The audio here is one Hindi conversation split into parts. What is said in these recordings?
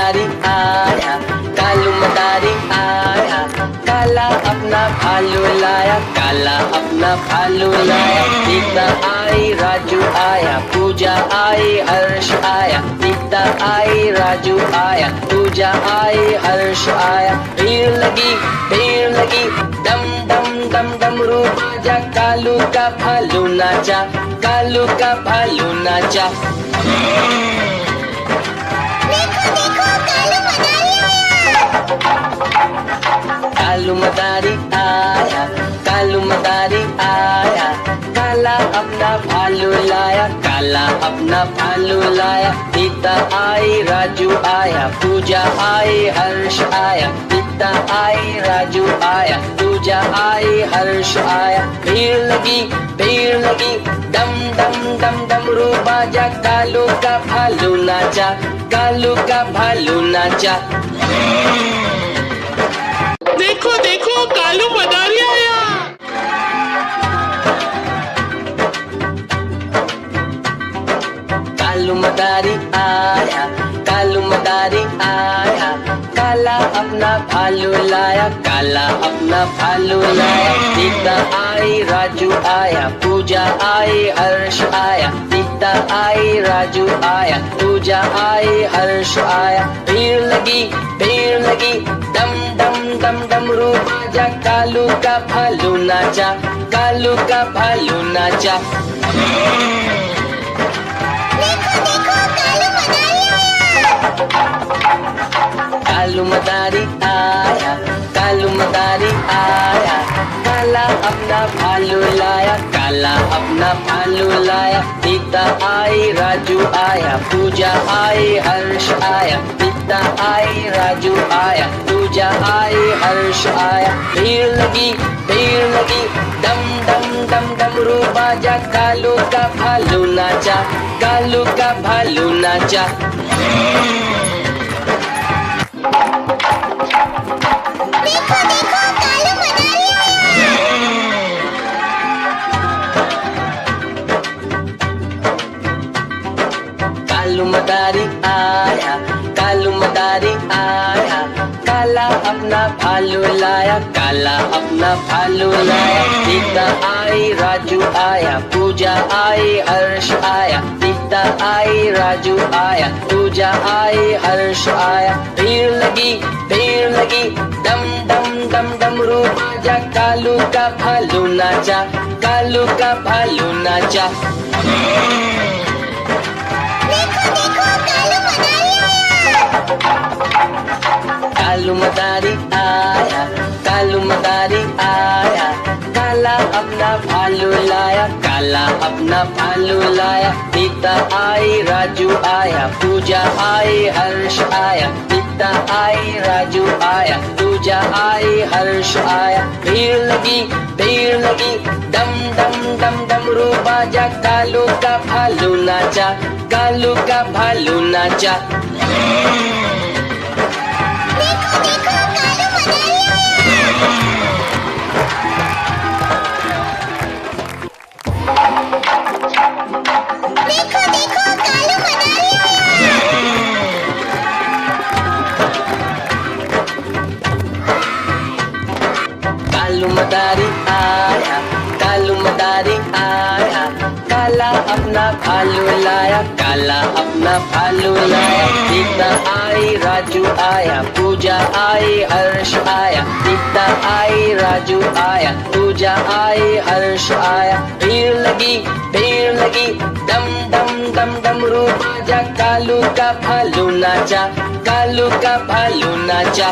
मदारी आया, कालू मदारी आया, काला अपना भालू लाया, काला अपना भालू लाया। सीता आई राजू आया, पूजा आई हर्ष आया, सीता आई राजू आया, पूजा आई हर्ष आया। भीड़ लगी डम डम डम डमरू बाजा, कालू का भालू नाचा, कालू का भालू नाचा। कालू मदारी आया, कालू मदारी आया, काला अपना भालू लाया, काला अपना भालू लाया। सीता आई राजू आया, पूजा आई हर्ष आया, सीता आई राजू आया, पूजा आई हर्ष आया। भीड़ लगी डम डम डम डमरू बाजा, कालू का भालू नाचा, कालू का भालू नाचा। देखो देखो कालू मदारी आया। कालू मदारी आया, कालू मदारी आया, काला अपना भालू लाया, काला अपना भालू लाया। सीता आई राजू आया, पूजा आई हर्ष आया, सीता आई राजू आया, पूजा आई हर्ष आया। भीड़ लगी डम डम डम डमरू बाजा, कालू का भालू नाचा, कालू का भालू नाचा। कालू मदारी आया, कालू मदारी आया, काला अपना भालू लाया, काला अपना भालू लाया। सीता आई राजू आया, पूजा आई हर्ष आया, सीता आई राजू आया, पूजा आई हर्ष आया। भीड़ लगी डम डम डम डमरू बाजा, कालू का भालू नाचा, कालू का भालू नाचा। कालू मदारी आया, कालू मदारी आया, काला अपना भालू लाया, काला अपना भालू लाया। सीता आई राजू आया, पूजा आई हर्ष आया, सीता आई राजू आया, पूजा आई हर्ष आया। भीड़ लगी डम डम डम डमरू बाजा, कालू का भालू नाचा, कालू का भालू नाचा। कालू मदारी आया, कालू मदारी आया, काला अपना भालू लाया, काला अपना भालू लाया। सीता आई राजू आया, पूजा आई हर्ष आया, सीता आई राजू आया, पूजा आई हर्ष आया। भीड़ लगी डम डम डम डमरू बाजा, कालू का भालू नाचा, कालू का भालू नाचा। कालू मदारी आया, कालू मदारी आया, काला अपना भालू लाया, काला अपना भालू लाया। सीता आई राजू आया, पूजा आई हर्ष आया, सीता आई राजू आया, पूजा आई हर्ष आया। भीड़ लगी डम डम डम डमरू बाजा, कालू का भालू नाचा, कालू का भालू नाचा।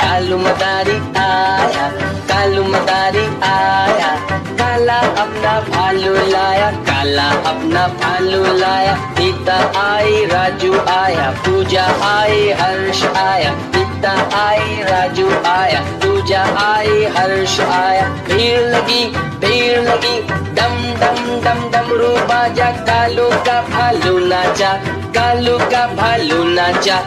कालू मदारी आया, कालू मदारी आया, काला अपना भालू लाया, काला अपना भालू लाया। सीता आई राजू आया, पूजा आई हर्ष आया, सीता आई राजू आया, पूजा आई हर्ष आया। भीड़ लगी डम डम डम डमरू बाजा, कालू का भालू नाचा, कालू का भालू नाचा।